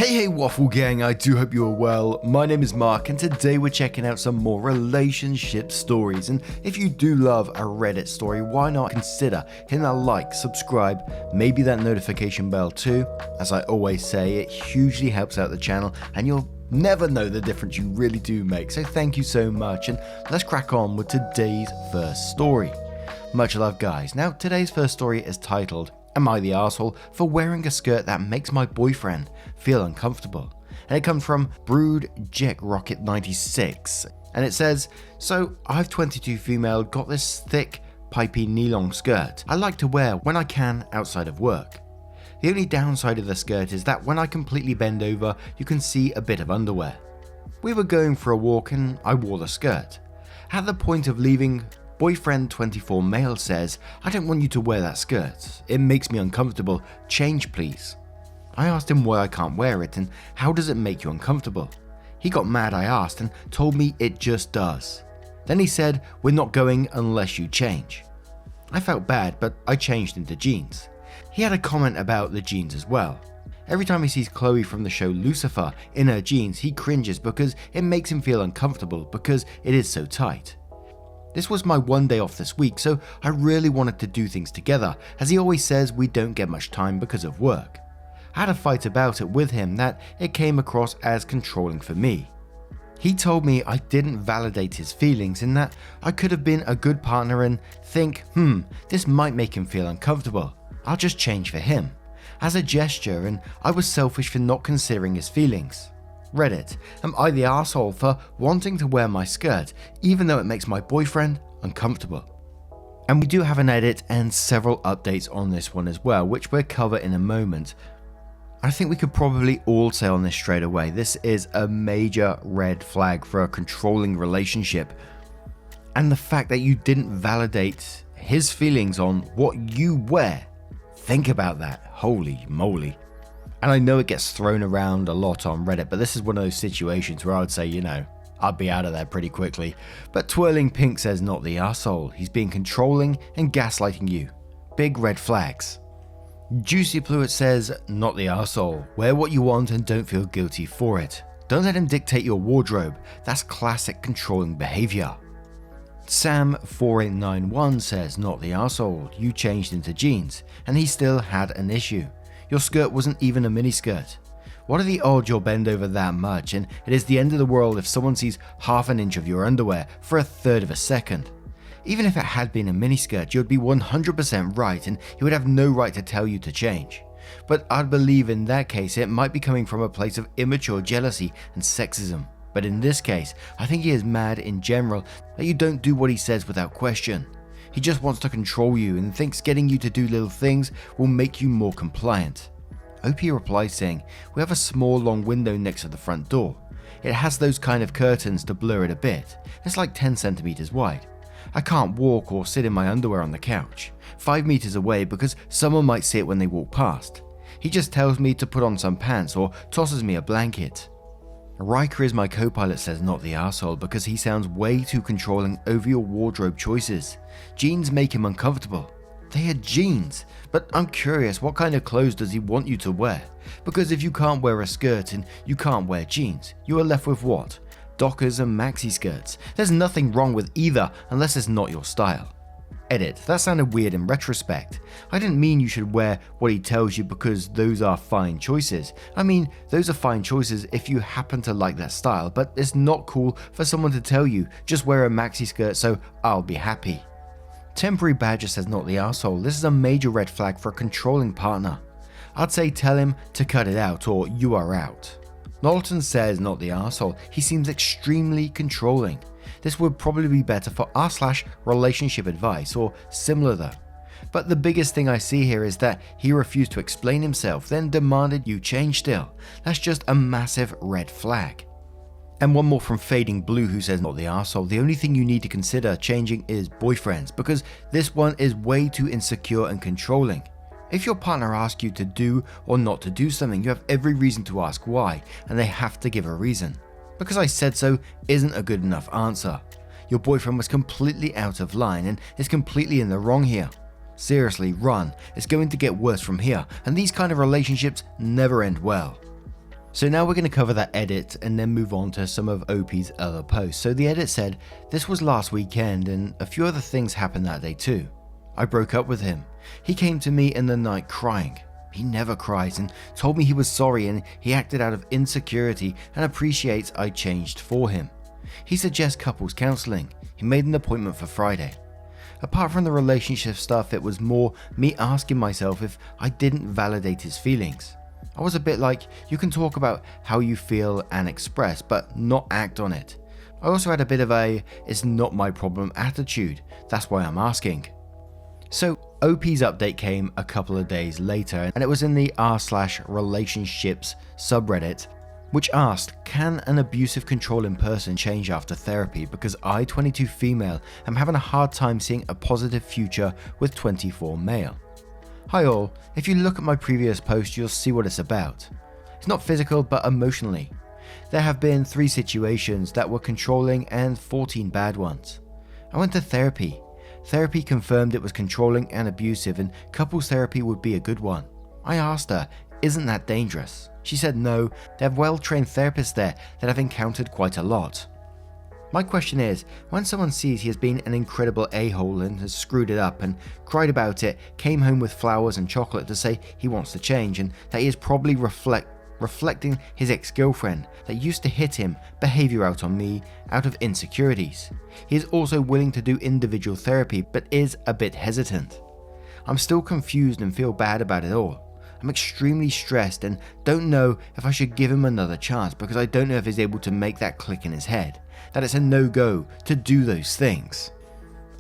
Hey Waffle Gang, I do hope you are well. My name is Mark and today we're checking out some more relationship stories, and if you do love a Reddit story, why not consider hitting that like, subscribe, maybe that notification bell too. As I always say, it hugely helps out the channel and you'll never know the difference you really do make, so thank you so much, and let's crack on with today's first story. Much love guys. Now today's first story is titled, Am I the Arsehole for Wearing a Skirt That Makes My Boyfriend Feel Uncomfortable? And it comes from Brood Jack Rocket 96. And it says, So I've 22 female, got this thick, pipey knee-long skirt I like to wear when I can outside of work. The only downside of the skirt is that when I completely bend over, you can see a bit of underwear. We were going for a walk and I wore the skirt. At the point of leaving, Boyfriend 24 male says, I don't want you to wear that skirt. It makes me uncomfortable. Change please. I asked him why I can't wear it and how does it make you uncomfortable. He got mad I asked and told me it just does. Then he said, we're not going unless you change. I felt bad, but I changed into jeans. He had a comment about the jeans as well. Every time he sees Chloe from the show Lucifer in her jeans, he cringes because it makes him feel uncomfortable because it is so tight. This was my one day off this week, so I really wanted to do things together, as he always says we don't get much time because of work. I had a fight about it with him that it came across as controlling for me. He told me I didn't validate his feelings and that I could have been a good partner and think, this might make him feel uncomfortable. I'll just change for him, as a gesture, and I was selfish for not considering his feelings. Reddit, am I the arsehole for wanting to wear my skirt even though it makes my boyfriend uncomfortable? And we do have an edit and several updates on this one as well, which we'll cover in a moment. I think we could probably all say on this straight away, this is a major red flag for a controlling relationship. And the fact that you didn't validate his feelings on what you wear, think about that, holy moly. And I know it gets thrown around a lot on Reddit, but this is one of those situations where I would say, I'd be out of there pretty quickly. But Twirling Pink says not the arsehole. He's being controlling and gaslighting you. Big red flags. Juicy Pluet says not the arsehole. Wear what you want and don't feel guilty for it. Don't let him dictate your wardrobe. That's classic controlling behavior. Sam4891 says not the arsehole. You changed into jeans and he still had an issue. Your skirt wasn't even a miniskirt. What are the odds you'll bend over that much, and it is the end of the world if someone sees half an inch of your underwear for a third of a second. Even if it had been a miniskirt, you would be 100% right and he would have no right to tell you to change. But I'd believe in that case it might be coming from a place of immature jealousy and sexism. But in this case, I think he is mad in general that you don't do what he says without question. He just wants to control you and thinks getting you to do little things will make you more compliant. OP replies saying, we have a small long window next to the front door. It has those kind of curtains to blur it a bit. It's like 10 centimeters wide. I can't walk or sit in my underwear on the couch, 5 meters away because someone might see it when they walk past. He just tells me to put on some pants or tosses me a blanket. Riker is my co-pilot says not the arsehole because he sounds way too controlling over your wardrobe choices. Jeans make him uncomfortable. They are jeans, but I'm curious, what kind of clothes does he want you to wear? Because if you can't wear a skirt and you can't wear jeans, you are left with what? Dockers and maxi skirts. There's nothing wrong with either unless it's not your style. Edit, that sounded weird in retrospect. I didn't mean you should wear what he tells you because those are fine choices. I mean, those are fine choices if you happen to like that style, but it's not cool for someone to tell you, just wear a maxi skirt so I'll be happy. Temporary Badger says not the arsehole. This is a major red flag for a controlling partner. I'd say tell him to cut it out or you are out. Knowlton says not the arsehole. He seems extremely controlling. This would probably be better for r/relationship advice or similar though. But the biggest thing I see here is that he refused to explain himself, then demanded you change still. That's just a massive red flag. And one more from Fading Blue who says not the arsehole. The only thing you need to consider changing is boyfriends because this one is way too insecure and controlling. If your partner asks you to do or not to do something, you have every reason to ask why, and they have to give a reason. Because I said so isn't a good enough answer. Your boyfriend was completely out of line and is completely in the wrong here. Seriously, run. It's going to get worse from here, and these kind of relationships never end well. So now we're going to cover that edit and then move on to some of OP's other posts. So the edit said, "This was last weekend and a few other things happened that day too. I broke up with him. He came to me in the night crying. He never cries and told me he was sorry and he acted out of insecurity and appreciates I changed for him. He suggests couples counselling. He made an appointment for Friday. Apart from the relationship stuff, it was more me asking myself if I didn't validate his feelings. I was a bit like, you can talk about how you feel and express, but not act on it. I also had a bit of a, it's not my problem attitude. That's why I'm asking." So OP's update came a couple of days later, and it was in the r/relationships subreddit, which asked, "Can an abusive controlling person change after therapy? Because I, 22 female, am having a hard time seeing a positive future with 24 male. Hi all, if you look at my previous post you'll see what it's about. It's not physical but emotionally. There have been 3 situations that were controlling and 14 bad ones. I went to therapy. Therapy confirmed it was controlling and abusive and couples therapy would be a good one. I asked her, isn't that dangerous? She said no, they have well-trained therapists there that have encountered quite a lot. My question is, when someone sees he has been an incredible a-hole and has screwed it up and cried about it, came home with flowers and chocolate to say he wants to change and that he is probably reflecting his ex-girlfriend that used to hit him behavior out on me out of insecurities. He is also willing to do individual therapy but is a bit hesitant. I'm still confused and feel bad about it all. I'm extremely stressed and don't know if I should give him another chance because I don't know if he's able to make that click in his head, that it's a no-go to do those things."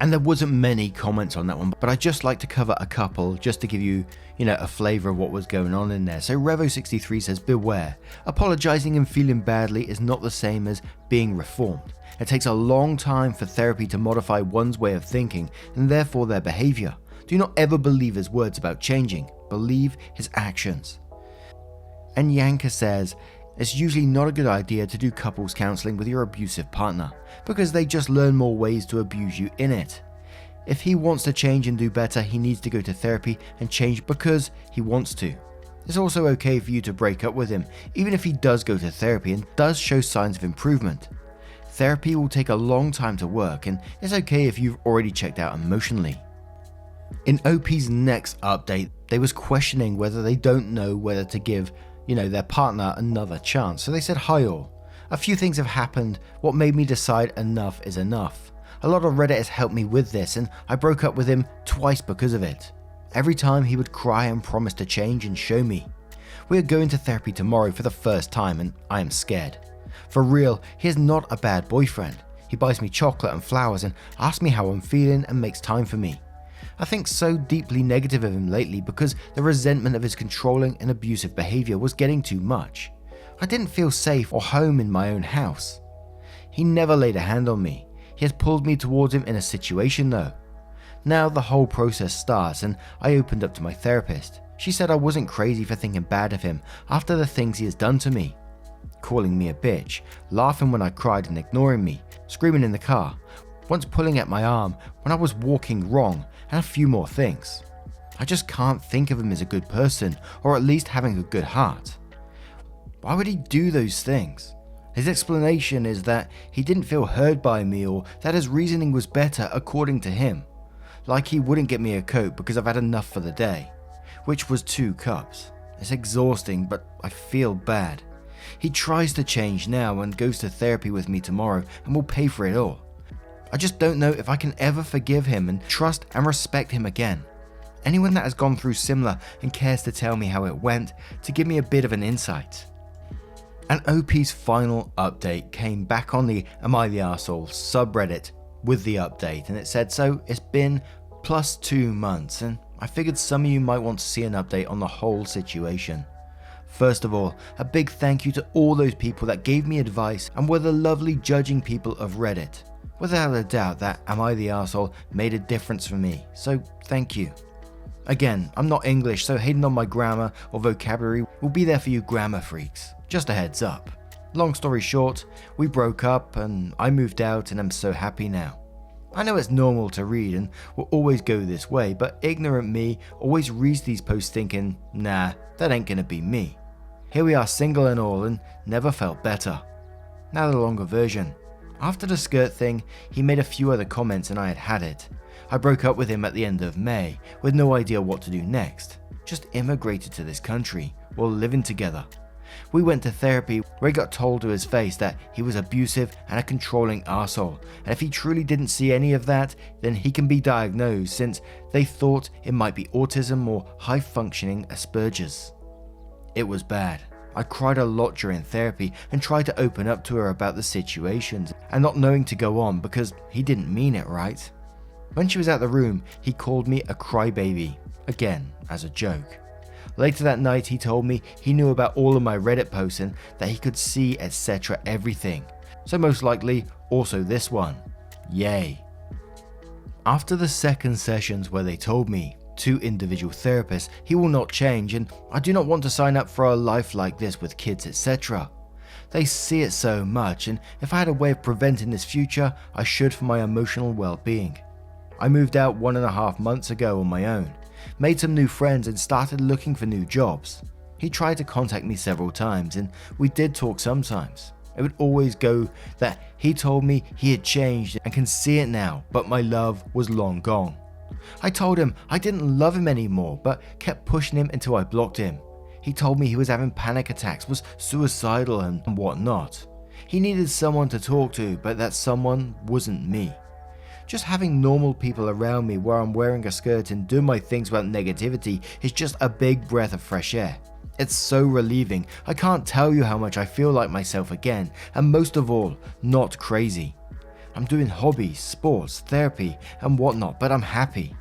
And there wasn't many comments on that one, but I'd just like to cover a couple just to give you, a flavour of what was going on in there. So Revo63 says, "Beware, apologising and feeling badly is not the same as being reformed. It takes a long time for therapy to modify one's way of thinking and therefore their behaviour. Do not ever believe his words about changing, believe his actions." And Yanka says, "It's usually not a good idea to do couples counselling with your abusive partner, because they just learn more ways to abuse you in it. If he wants to change and do better, he needs to go to therapy and change because he wants to. It's also okay for you to break up with him, even if he does go to therapy and does show signs of improvement. Therapy will take a long time to work, and it's okay if you've already checked out emotionally." In OP's next update, they was questioning whether they don't know whether to give their partner another chance. So they said, "Hi all. A few things have happened. What made me decide enough is enough. A lot of Reddit has helped me with this and I broke up with him twice because of it. Every time he would cry and promise to change and show me. We are going to therapy tomorrow for the first time and I am scared. For real, he is not a bad boyfriend. He buys me chocolate and flowers and asks me how I'm feeling and makes time for me. I think so deeply negative of him lately because the resentment of his controlling and abusive behavior was getting too much. I didn't feel safe or home in my own house. He never laid a hand on me. He has pulled me towards him in a situation though. Now the whole process starts and I opened up to my therapist. She said I wasn't crazy for thinking bad of him after the things he has done to me. Calling me a bitch, laughing when I cried and ignoring me, screaming in the car, once pulling at my arm when I was walking wrong, and a few more things. I just can't think of him as a good person, or at least having a good heart. Why would he do those things? His explanation is that he didn't feel heard by me or that his reasoning was better according to him. Like he wouldn't get me a Coke because I've had enough for the day, which was 2 cups. It's exhausting, but I feel bad. He tries to change now and goes to therapy with me tomorrow and will pay for it all. I just don't know if I can ever forgive him and trust and respect him again. Anyone that has gone through similar and cares to tell me how it went to give me a bit of an insight." And OP's final update came back on the Am I the Arsehole subreddit with the update, and it said, "So it's been plus 2 months and I figured some of you might want to see an update on the whole situation. First of all, a big thank you to all those people that gave me advice and were the lovely judging people of Reddit. Without a doubt that Am I the Arsehole made a difference for me, so thank you. Again, I'm not English, so hating on my grammar or vocabulary will be there for you grammar freaks. Just a heads up. Long story short, we broke up and I moved out and I'm so happy now. I know it's normal to read and will always go this way, but ignorant me always reads these posts thinking, nah, that ain't gonna be me. Here we are, single and all, and never felt better. Now the longer version. After the skirt thing, he made a few other comments and I had had it. I broke up with him at the end of May, with no idea what to do next. Just immigrated to this country, while living together. We went to therapy where he got told to his face that he was abusive and a controlling arsehole, and if he truly didn't see any of that, then he can be diagnosed since they thought it might be autism or high-functioning Asperger's. It was bad. I cried a lot during therapy and tried to open up to her about the situations and not knowing to go on because he didn't mean it right. When she was out the room, he called me a crybaby, again as a joke. Later that night he told me he knew about all of my Reddit posts and that he could see etc. everything, so most likely also this one. Yay. After the second sessions where they told me, 2 individual therapists, he will not change and I do not want to sign up for a life like this with kids etc. They see it so much and if I had a way of preventing this future, I should for my emotional well-being. I moved out 1.5 months ago on my own, made some new friends and started looking for new jobs. He tried to contact me several times and we did talk sometimes. It would always go that he told me he had changed and can see it now, but my love was long gone. I told him I didn't love him anymore, but kept pushing him until I blocked him. He told me he was having panic attacks, was suicidal and whatnot. He needed someone to talk to, but that someone wasn't me. Just having normal people around me where I'm wearing a skirt and doing my things without negativity is just a big breath of fresh air. It's so relieving. I can't tell you how much I feel like myself again, and most of all, not crazy. I'm doing hobbies, sports, therapy, and whatnot, but I'm happy.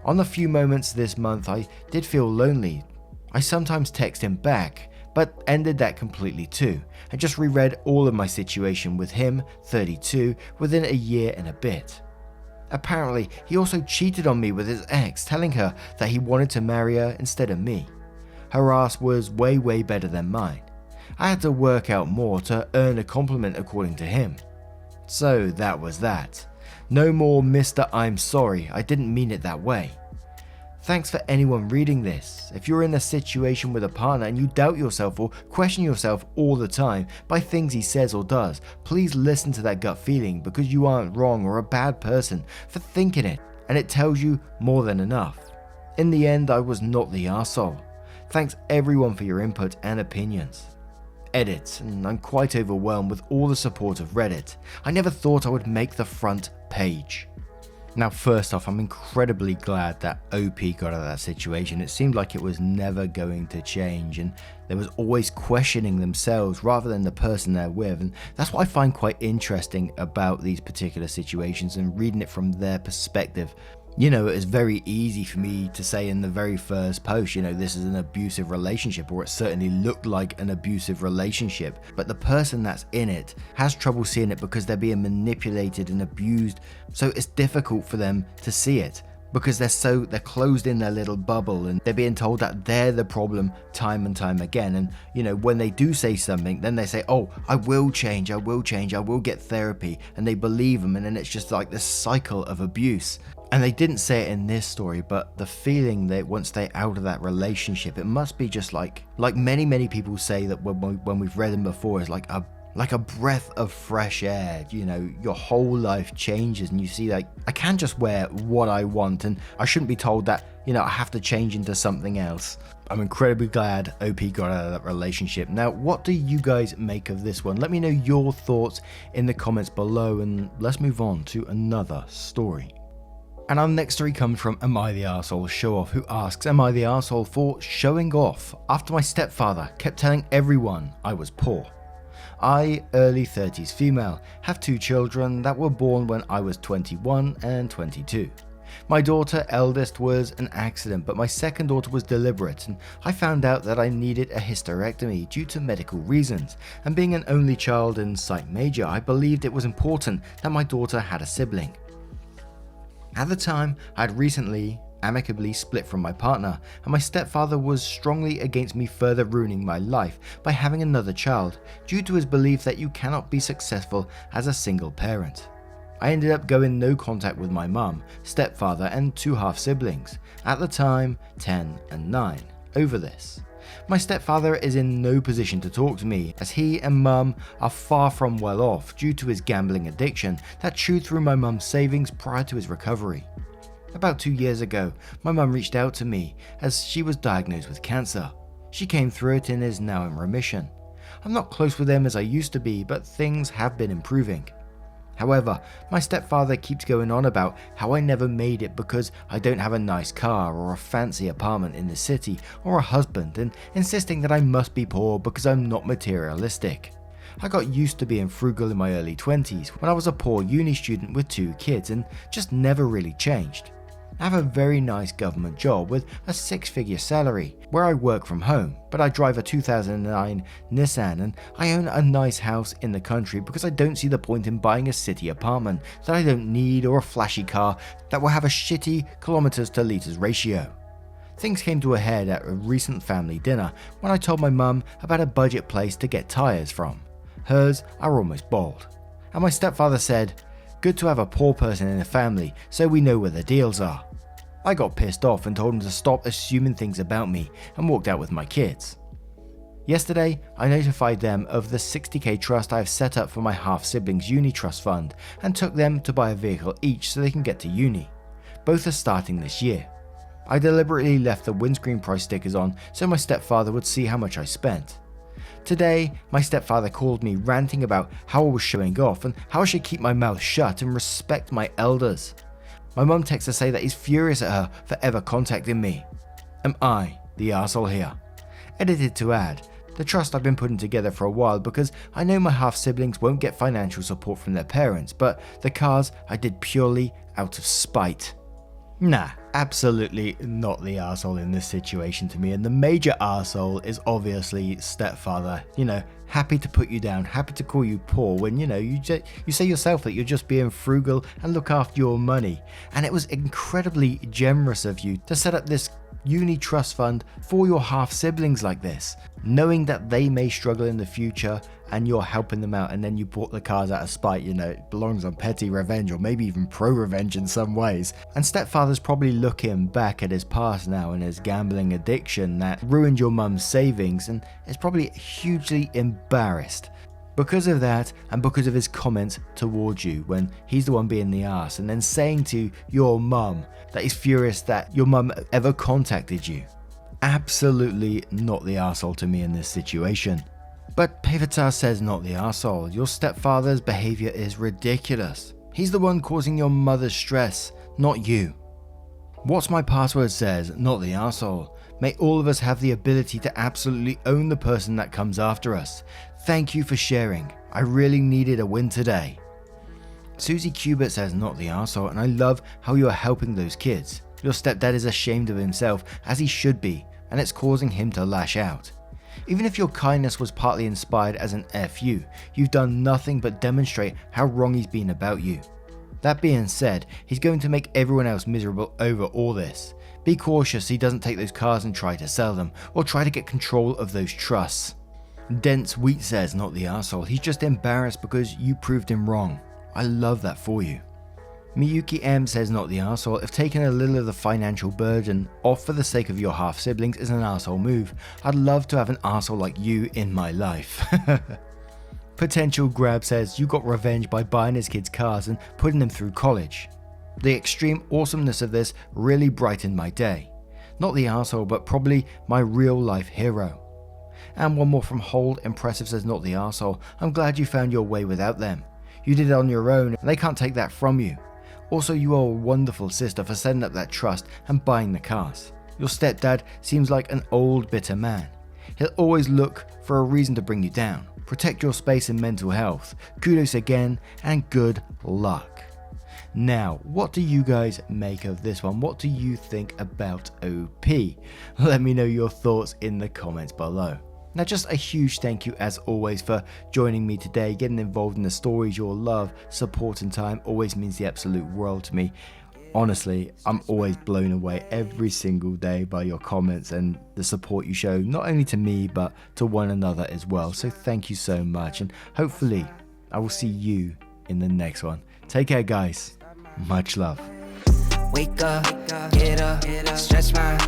On a few moments this month, I did feel lonely. I sometimes text him back, but ended that completely too, and just reread all of my situation with him, 32, within a year and a bit. Apparently, he also cheated on me with his ex, telling her that he wanted to marry her instead of me. Her ass was way better than mine. I had to work out more to earn a compliment according to him. So that was that. No more Mr. I'm sorry, I didn't mean it that way. Thanks for anyone reading this. If you're in a situation with a partner and you doubt yourself or question yourself all the time by things he says or does, please listen to that gut feeling because you aren't wrong or a bad person for thinking it, and it tells you more than enough. In the end, I was not the arsehole. Thanks everyone for your input and opinions. Edit, and I'm quite overwhelmed with all the support of Reddit. I never thought I would make the front page. Now first off, I'm incredibly glad that OP got out of that situation. It seemed like it was never going to change and they was always questioning themselves rather than the person they're with, and that's what I find quite interesting about these particular situations and reading it from their perspective. You know, it's very easy for me to say in the very first post, you know, this is an abusive relationship, or it certainly looked like an abusive relationship. But the person that's in it has trouble seeing it because they're being manipulated and abused. So it's difficult for them to see it because they're closed in their little bubble and they're being told that they're the problem time and time again. And, you know, when they do say something, then they say, oh, I will change, I will get therapy. And they believe them. And then it's just like this cycle of abuse. And they didn't say it in this story, but the feeling that once they're out of that relationship, it must be just like many people say that when we've read them before, is like a breath of fresh air. You know, your whole life changes and you see like, I can't just wear what I want and I shouldn't be told that, you know, I have to change into something else. I'm incredibly glad OP got out of that relationship. Now, what do you guys make of this one? Let me know your thoughts in the comments below and let's move on to another story. And our next story comes from Am I the Arsehole Show Off, who asks, am I the arsehole for showing off after my stepfather kept telling everyone I was poor? I, early 30s female, have 2 children that were born when I was 21 and 22. My daughter, eldest, was an accident, but my second daughter was deliberate, and I found out that I needed a hysterectomy due to medical reasons, and being an only child in Psych Major, I believed it was important that my daughter had a sibling. At the time, I had recently amicably split from my partner, and my stepfather was strongly against me further ruining my life by having another child due to his belief that you cannot be successful as a single parent. I ended up going no contact with my mum, stepfather and 2 half siblings, at the time 10 and 9, over this. My stepfather is in no position to talk to me, as he and mum are far from well off due to his gambling addiction that chewed through my mum's savings prior to his recovery. About 2 years ago, my mum reached out to me as she was diagnosed with cancer. She came through it and is now in remission. I'm not close with them as I used to be, but things have been improving. However, my stepfather keeps going on about how I never made it because I don't have a nice car or a fancy apartment in the city or a husband, and insisting that I must be poor because I'm not materialistic. I got used to being frugal in my early 20s when I was a poor uni student with 2 kids and just never really changed. I have a very nice government job with a 6-figure salary where I work from home, but I drive a 2009 Nissan and I own a nice house in the country because I don't see the point in buying a city apartment that I don't need or a flashy car that will have a shitty kilometers to liters ratio. Things came to a head at a recent family dinner when I told my mum about a budget place to get tyres from. Hers are almost bald. And my stepfather said, "Good to have a poor person in the family so we know where the deals are." I got pissed off and told him to stop assuming things about me and walked out with my kids. Yesterday, I notified them of the 60k trust I have set up for my half-siblings' uni trust fund and took them to buy a vehicle each so they can get to uni. Both are starting this year. I deliberately left the windscreen price stickers on so my stepfather would see how much I spent. Today, my stepfather called me ranting about how I was showing off and how I should keep my mouth shut and respect my elders. My mum texts to say that he's furious at her for ever contacting me. Am I the arsehole here? Edited to add, the trust I've been putting together for a while because I know my half-siblings won't get financial support from their parents, but the cars I did purely out of spite. Nah, absolutely not the arsehole in this situation to me, and the major arsehole is obviously stepfather. Happy to put you down, happy to call you poor when you say yourself that you're just being frugal and look after your money. And it was incredibly generous of you to set up this uni trust fund for your half siblings like this, knowing that they may struggle in the future and you're helping them out, and then you bought the cars out of spite. It belongs on petty revenge or maybe even pro revenge in some ways. And stepfather's probably looking back at his past now and his gambling addiction that ruined your mum's savings and is probably hugely embarrassed because of that and because of his comments towards you when he's the one being the arse, and then saying to your mum that he's furious that your mum ever contacted you. Absolutely not the arsehole to me in this situation. But Pevatar says not the arsehole. Your stepfather's behavior is ridiculous. He's the one causing your mother's stress, not you. What's my password says, not the arsehole. May all of us have the ability to absolutely own the person that comes after us. Thank you for sharing. I really needed a win today. Susie Cubit says not the arsehole, and I love how you are helping those kids. Your stepdad is ashamed of himself, as he should be, and it's causing him to lash out. Even if your kindness was partly inspired as an FU, you've done nothing but demonstrate how wrong he's been about you. That being said, he's going to make everyone else miserable over all this. Be cautious he doesn't take those cars and try to sell them, or try to get control of those trusts. Dense Wheat says not the arsehole, he's just embarrassed because you proved him wrong. I love that for you. Miyuki M says not the arsehole, if taking a little of the financial burden off for the sake of your half siblings is an arsehole move, I'd love to have an arsehole like you in my life. Potential Grab says you got revenge by buying his kids cars and putting them through college. The extreme awesomeness of this really brightened my day. Not the arsehole, but probably my real life hero. And one more from Hold Impressive says not the arsehole, I'm glad you found your way without them. You did it on your own and they can't take that from you. Also, you are a wonderful sister for setting up that trust and buying the cars. Your stepdad seems like an old bitter man. He'll always look for a reason to bring you down. Protect your space and mental health. Kudos again and good luck. Now, what do you guys make of this one? What do you think about OP? Let me know your thoughts in the comments below. Now, just a huge thank you as always for joining me today. Getting involved in the stories, your love, support and time always means the absolute world to me. Honestly, I'm always blown away every single day by your comments and the support you show, not only to me, but to one another as well. So thank you so much, and hopefully I will see you in the next one. Take care, guys. Much love. Wake up, get up, stretch my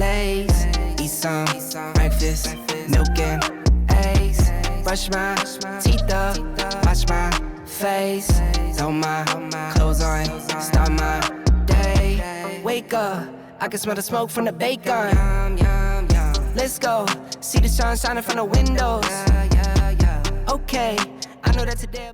Lays, eat some breakfast, milk and eggs. Brush my teeth up, wash my face. Throw my clothes on, start my day. Wake up, I can smell the smoke from the bacon. Let's go, see the sun shining from the windows. Okay, I know that today